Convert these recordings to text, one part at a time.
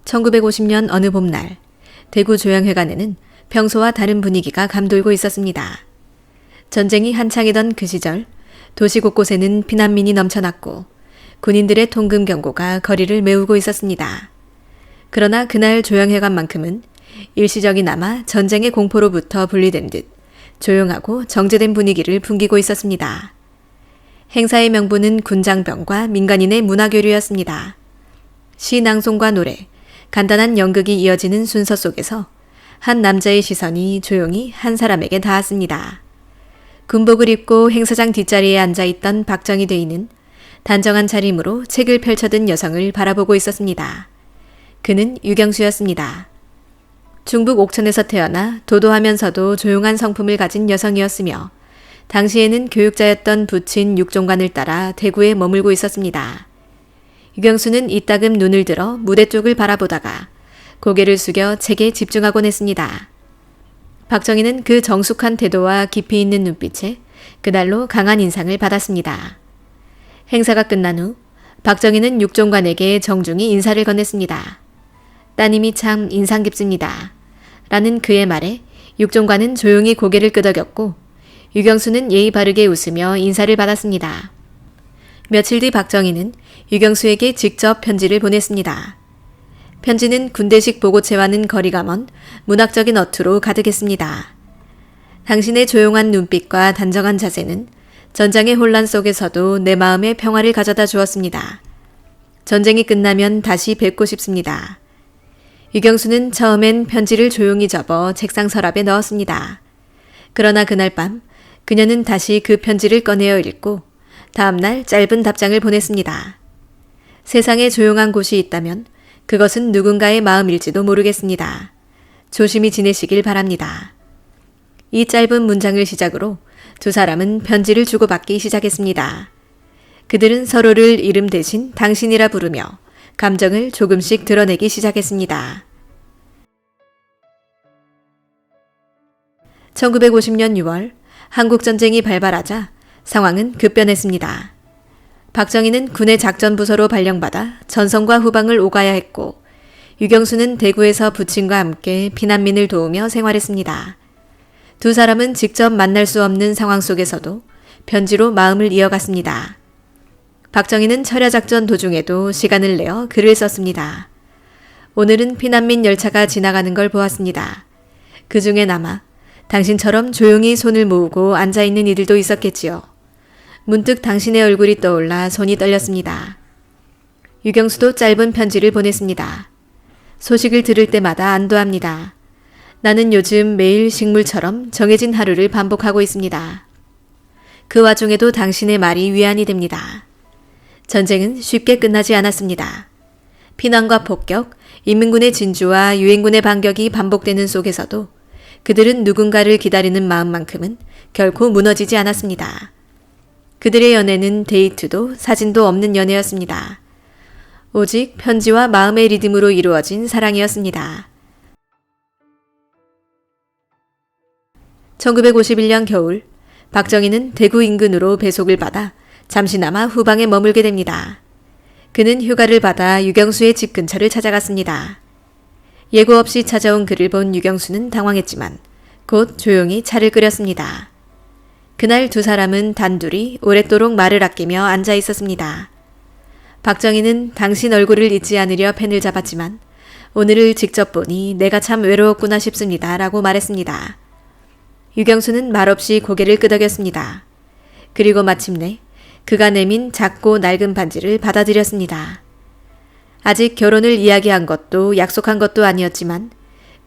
1950년 어느 봄날, 대구 조양회관에는 평소와 다른 분위기가 감돌고 있었습니다. 전쟁이 한창이던 그 시절, 도시 곳곳에는 피난민이 넘쳐났고 군인들의 통금 경고가 거리를 메우고 있었습니다. 그러나 그날 조양회관만큼은 일시적이나마 전쟁의 공포로부터 분리된 듯 조용하고 정제된 분위기를 풍기고 있었습니다. 행사의 명분은 군장병과 민간인의 문화교류였습니다. 시 낭송과 노래, 간단한 연극이 이어지는 순서 속에서 한 남자의 시선이 조용히 한 사람에게 닿았습니다. 군복을 입고 행사장 뒷자리에 앉아있던 박정희 대인은 단정한 차림으로 책을 펼쳐든 여성을 바라보고 있었습니다. 그는 유경수였습니다. 중북 옥천에서 태어나 도도하면서도 조용한 성품을 가진 여성이었으며 당시에는 교육자였던 부친 육종관을 따라 대구에 머물고 있었습니다. 유경수는 이따금 눈을 들어 무대 쪽을 바라보다가 고개를 숙여 책에 집중하곤 했습니다. 박정희는 그 정숙한 태도와 깊이 있는 눈빛에 그날로 강한 인상을 받았습니다. 행사가 끝난 후 박정희는 육종관에게 정중히 인사를 건넸습니다. 따님이 참 인상 깊습니다. 라는 그의 말에 육종관은 조용히 고개를 끄덕였고 유경수는 예의 바르게 웃으며 인사를 받았습니다. 며칠 뒤 박정희는 유경수에게 직접 편지를 보냈습니다. 편지는 군대식 보고체와는 거리가 먼 문학적인 어투로 가득했습니다. 당신의 조용한 눈빛과 단정한 자세는 전장의 혼란 속에서도 내 마음에 평화를 가져다 주었습니다. 전쟁이 끝나면 다시 뵙고 싶습니다. 유경수는 처음엔 편지를 조용히 접어 책상 서랍에 넣었습니다. 그러나 그날 밤 그녀는 다시 그 편지를 꺼내어 읽고 다음날 짧은 답장을 보냈습니다. 세상에 조용한 곳이 있다면 그것은 누군가의 마음일지도 모르겠습니다. 조심히 지내시길 바랍니다. 이 짧은 문장을 시작으로 두 사람은 편지를 주고받기 시작했습니다. 그들은 서로를 이름 대신 당신이라 부르며 감정을 조금씩 드러내기 시작했습니다. 1950년 6월 한국전쟁이 발발하자 상황은 급변했습니다. 박정희는 군의 작전부서로 발령받아 전선과 후방을 오가야 했고 유경수는 대구에서 부친과 함께 피난민을 도우며 생활했습니다. 두 사람은 직접 만날 수 없는 상황 속에서도 편지로 마음을 이어갔습니다. 박정희는 철야작전 도중에도 시간을 내어 글을 썼습니다. 오늘은 피난민 열차가 지나가는 걸 보았습니다. 그 중에 남아 당신처럼 조용히 손을 모으고 앉아있는 이들도 있었겠지요. 문득 당신의 얼굴이 떠올라 손이 떨렸습니다. 유경수도 짧은 편지를 보냈습니다. 소식을 들을 때마다 안도합니다. 나는 요즘 매일 식물처럼 정해진 하루를 반복하고 있습니다. 그 와중에도 당신의 말이 위안이 됩니다. 전쟁은 쉽게 끝나지 않았습니다. 피난과 폭격, 인민군의 진주와 유엔군의 반격이 반복되는 속에서도 그들은 누군가를 기다리는 마음만큼은 결코 무너지지 않았습니다. 그들의 연애는 데이트도 사진도 없는 연애였습니다. 오직 편지와 마음의 리듬으로 이루어진 사랑이었습니다. 1951년 겨울, 박정희는 대구 인근으로 배속을 받아 잠시나마 후방에 머물게 됩니다. 그는 휴가를 받아 유경수의 집 근처를 찾아갔습니다. 예고 없이 찾아온 그를 본 유경수는 당황했지만 곧 조용히 차를 끓였습니다. 그날 두 사람은 단둘이 오랫도록 말을 아끼며 앉아 있었습니다. 박정희는 당신 얼굴을 잊지 않으려 펜을 잡았지만 오늘을 직접 보니 내가 참 외로웠구나 싶습니다. 라고 말했습니다. 유경수는 말없이 고개를 끄덕였습니다. 그리고 마침내 그가 내민 작고 낡은 반지를 받아들였습니다. 아직 결혼을 이야기한 것도 약속한 것도 아니었지만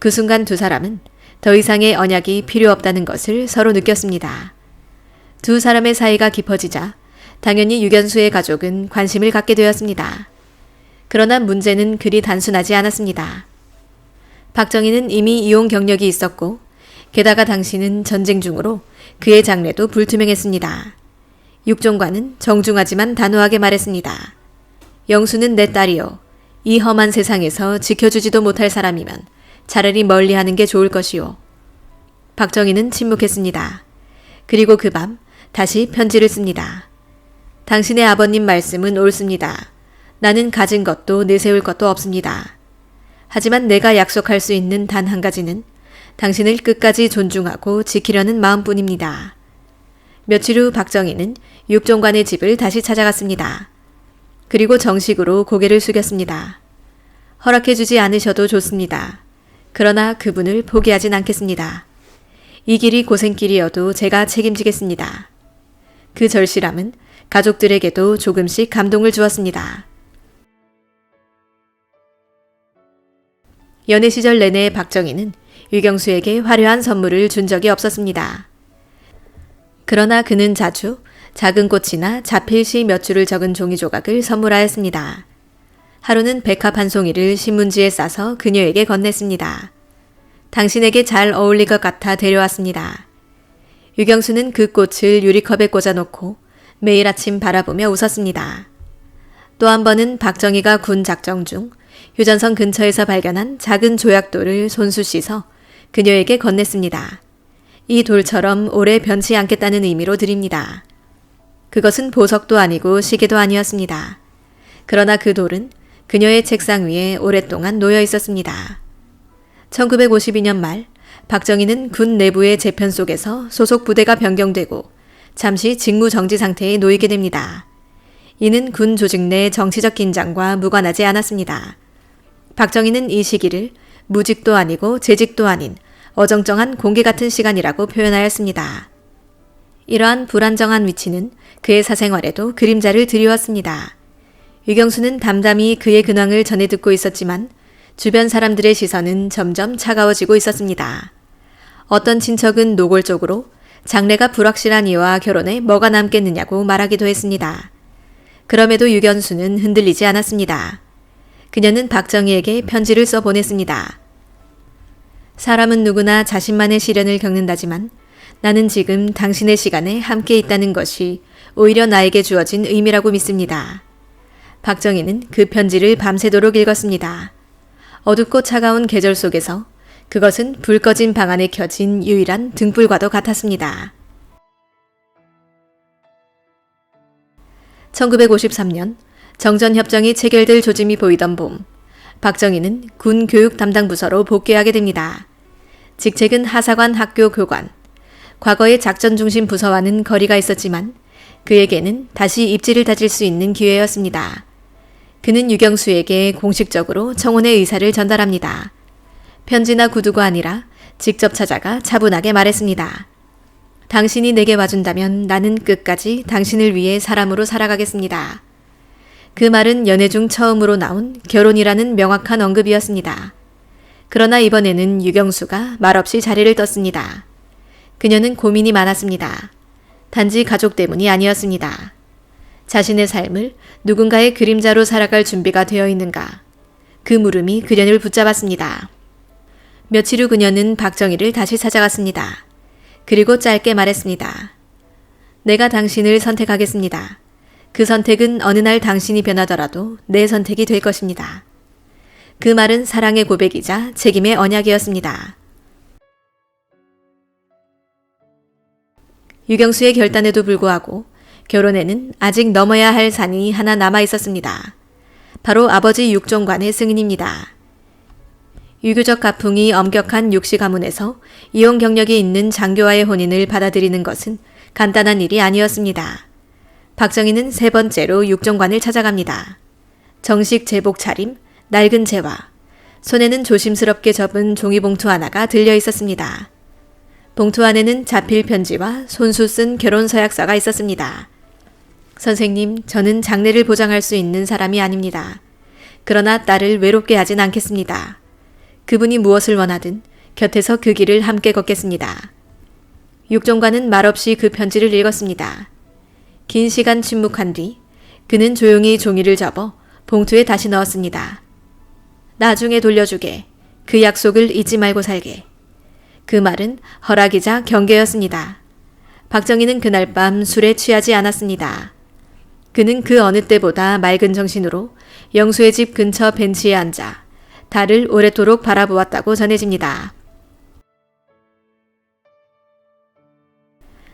그 순간 두 사람은 더 이상의 언약이 필요 없다는 것을 서로 느꼈습니다. 두 사람의 사이가 깊어지자 당연히 유경수의 가족은 관심을 갖게 되었습니다. 그러나 문제는 그리 단순하지 않았습니다. 박정희는 이미 이혼 경력이 있었고 게다가 당신은 전쟁 중으로 그의 장래도 불투명했습니다. 육종관은 정중하지만 단호하게 말했습니다. 영수는 내 딸이요. 이 험한 세상에서 지켜주지도 못할 사람이면 차라리 멀리하는 게 좋을 것이요. 박정희는 침묵했습니다. 그리고 그 밤 다시 편지를 씁니다. 당신의 아버님 말씀은 옳습니다. 나는 가진 것도 내세울 것도 없습니다. 하지만 내가 약속할 수 있는 단 한 가지는 당신을 끝까지 존중하고 지키려는 마음뿐입니다. 며칠 후 박정희는 육종관의 집을 다시 찾아갔습니다. 그리고 정식으로 고개를 숙였습니다. 허락해주지 않으셔도 좋습니다. 그러나 그분을 포기하진 않겠습니다. 이 길이 고생길이어도 제가 책임지겠습니다. 그 절실함은 가족들에게도 조금씩 감동을 주었습니다. 연애 시절 내내 박정희는 유경수에게 화려한 선물을 준 적이 없었습니다. 그러나 그는 자주 작은 꽃이나 자필시 몇 줄을 적은 종이 조각을 선물하였습니다. 하루는 백합 한 송이를 신문지에 싸서 그녀에게 건넸습니다. 당신에게 잘 어울릴 것 같아 데려왔습니다. 유경수는 그 꽃을 유리컵에 꽂아놓고 매일 아침 바라보며 웃었습니다. 또 한 번은 박정희가 군 작정 중 휴전선 근처에서 발견한 작은 조약돌을 손수 씻어 그녀에게 건넸습니다. 이 돌처럼 오래 변치 않겠다는 의미로 드립니다. 그것은 보석도 아니고 시계도 아니었습니다. 그러나 그 돌은 그녀의 책상 위에 오랫동안 놓여 있었습니다. 1952년 말 박정희는 군 내부의 재편 속에서 소속 부대가 변경되고 잠시 직무 정지 상태에 놓이게 됩니다. 이는 군 조직 내 정치적 긴장과 무관하지 않았습니다. 박정희는 이 시기를 무직도 아니고 재직도 아닌 어정쩡한 공기 같은 시간이라고 표현하였습니다. 이러한 불안정한 위치는 그의 사생활에도 그림자를 들이웠습니다. 유경수는 담담히 그의 근황을 전해 듣고 있었지만 주변 사람들의 시선은 점점 차가워지고 있었습니다. 어떤 친척은 노골적으로 장래가 불확실한 이와 결혼에 뭐가 남겠느냐고 말하기도 했습니다. 그럼에도 유경수는 흔들리지 않았습니다. 그녀는 박정희에게 편지를 써 보냈습니다. 사람은 누구나 자신만의 시련을 겪는다지만 나는 지금 당신의 시간에 함께 있다는 것이 오히려 나에게 주어진 의미라고 믿습니다. 박정희는 그 편지를 밤새도록 읽었습니다. 어둡고 차가운 계절 속에서 그것은 불 꺼진 방 안에 켜진 유일한 등불과도 같았습니다. 1953년 정전협정이 체결될 조짐이 보이던 봄, 박정희는 군 교육 담당 부서로 복귀하게 됩니다. 직책은 하사관 학교 교관. 과거의 작전 중심 부서와는 거리가 있었지만 그에게는 다시 입지를 다질 수 있는 기회였습니다. 그는 유경수에게 공식적으로 청혼의 의사를 전달합니다. 편지나 구두가 아니라 직접 찾아가 차분하게 말했습니다. 당신이 내게 와준다면 나는 끝까지 당신을 위해 사람으로 살아가겠습니다. 그 말은 연애 중 처음으로 나온 결혼이라는 명확한 언급이었습니다. 그러나 이번에는 유경수가 말없이 자리를 떴습니다. 그녀는 고민이 많았습니다. 단지 가족 때문이 아니었습니다. 자신의 삶을 누군가의 그림자로 살아갈 준비가 되어 있는가? 그 물음이 그녀를 붙잡았습니다. 며칠 후 그녀는 박정희를 다시 찾아갔습니다. 그리고 짧게 말했습니다. 내가 당신을 선택하겠습니다. 그 선택은 어느 날 당신이 변하더라도 내 선택이 될 것입니다. 그 말은 사랑의 고백이자 책임의 언약이었습니다. 유경수의 결단에도 불구하고 결혼에는 아직 넘어야 할 산이 하나 남아 있었습니다. 바로 아버지 육종관의 승인입니다. 유교적 가풍이 엄격한 육시 가문에서 이혼 경력이 있는 장교와의 혼인을 받아들이는 것은 간단한 일이 아니었습니다. 박정희는 세 번째로 육종관을 찾아갑니다. 정식 제복 차림, 낡은 재화, 손에는 조심스럽게 접은 종이봉투 하나가 들려 있었습니다. 봉투 안에는 자필 편지와 손수 쓴 결혼 서약서가 있었습니다. 선생님, 저는 장래를 보장할 수 있는 사람이 아닙니다. 그러나 딸을 외롭게 하진 않겠습니다. 그분이 무엇을 원하든 곁에서 그 길을 함께 걷겠습니다. 육종관은 말없이 그 편지를 읽었습니다. 긴 시간 침묵한 뒤 그는 조용히 종이를 접어 봉투에 다시 넣었습니다. 나중에 돌려주게. 그 약속을 잊지 말고 살게. 그 말은 허락이자 경계였습니다. 박정희는 그날 밤 술에 취하지 않았습니다. 그는 그 어느 때보다 맑은 정신으로 영수의 집 근처 벤치에 앉아 달을 오랫도록 바라보았다고 전해집니다.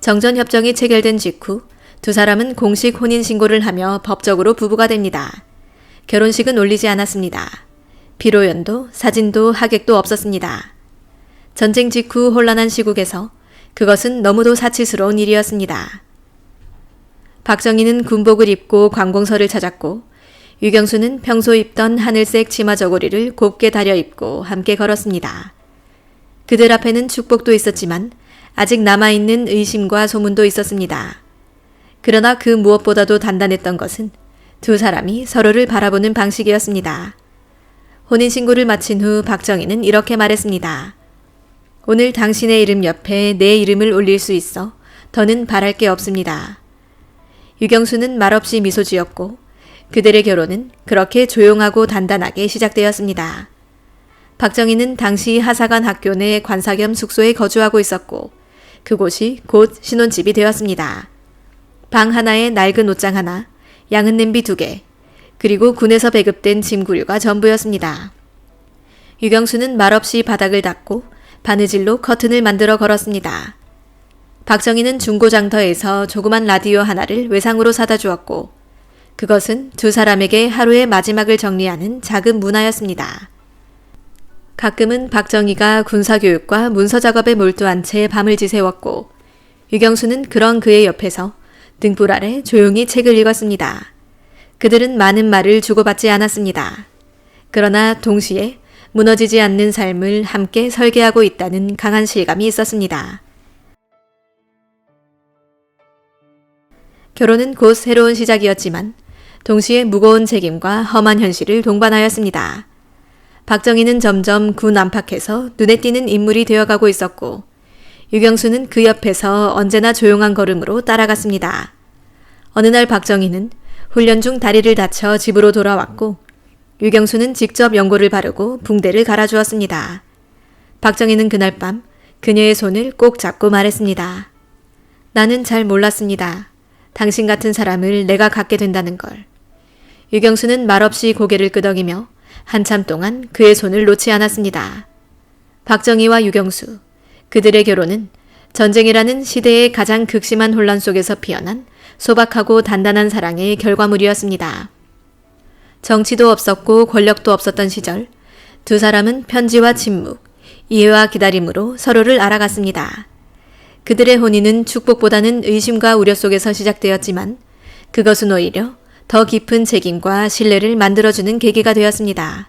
정전협정이 체결된 직후 두 사람은 공식 혼인신고를 하며 법적으로 부부가 됩니다. 결혼식은 올리지 않았습니다. 피로연도, 사진도, 하객도 없었습니다. 전쟁 직후 혼란한 시국에서 그것은 너무도 사치스러운 일이었습니다. 박정희는 군복을 입고 관공서를 찾았고 유경수는 평소 입던 하늘색 치마 저고리를 곱게 다려 입고 함께 걸었습니다. 그들 앞에는 축복도 있었지만 아직 남아있는 의심과 소문도 있었습니다. 그러나 그 무엇보다도 단단했던 것은 두 사람이 서로를 바라보는 방식이었습니다. 혼인신고를 마친 후 박정희는 이렇게 말했습니다. 오늘 당신의 이름 옆에 내 이름을 올릴 수 있어 더는 바랄 게 없습니다. 유경수는 말없이 미소 지었고 그들의 결혼은 그렇게 조용하고 단단하게 시작되었습니다. 박정희는 당시 하사관 학교 내 관사 겸 숙소에 거주하고 있었고 그곳이 곧 신혼집이 되었습니다. 방 하나에 낡은 옷장 하나, 양은 냄비 2개, 그리고 군에서 배급된 짐구류가 전부였습니다. 유경수는 말없이 바닥을 닦고 바느질로 커튼을 만들어 걸었습니다. 박정희는 중고장터에서 조그만 라디오 하나를 외상으로 사다 주었고 그것은 두 사람에게 하루의 마지막을 정리하는 작은 문화였습니다. 가끔은 박정희가 군사교육과 문서작업에 몰두한 채 밤을 지새웠고 유경수는 그런 그의 옆에서 등불 아래 조용히 책을 읽었습니다. 그들은 많은 말을 주고받지 않았습니다. 그러나 동시에 무너지지 않는 삶을 함께 설계하고 있다는 강한 실감이 있었습니다. 결혼은 곧 새로운 시작이었지만 동시에 무거운 책임과 험한 현실을 동반하였습니다. 박정희는 점점 군 안팎에서 눈에 띄는 인물이 되어가고 있었고 유경수는 그 옆에서 언제나 조용한 걸음으로 따라갔습니다. 어느 날 박정희는 훈련 중 다리를 다쳐 집으로 돌아왔고 유경수는 직접 연고를 바르고 붕대를 갈아주었습니다. 박정희는 그날 밤 그녀의 손을 꼭 잡고 말했습니다. 나는 잘 몰랐습니다. 당신 같은 사람을 내가 갖게 된다는 걸. 유경수는 말없이 고개를 끄덕이며 한참 동안 그의 손을 놓지 않았습니다. 박정희와 유경수, 그들의 결혼은 전쟁이라는 시대의 가장 극심한 혼란 속에서 피어난 소박하고 단단한 사랑의 결과물이었습니다. 정치도 없었고 권력도 없었던 시절, 두 사람은 편지와 침묵, 이해와 기다림으로 서로를 알아갔습니다. 그들의 혼인은 축복보다는 의심과 우려 속에서 시작되었지만 그것은 오히려 더 깊은 책임과 신뢰를 만들어주는 계기가 되었습니다.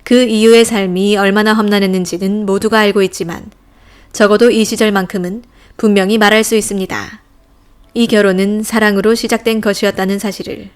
그 이후의 삶이 얼마나 험난했는지는 모두가 알고 있지만 적어도 이 시절만큼은 분명히 말할 수 있습니다. 이 결혼은 사랑으로 시작된 것이었다는 사실을.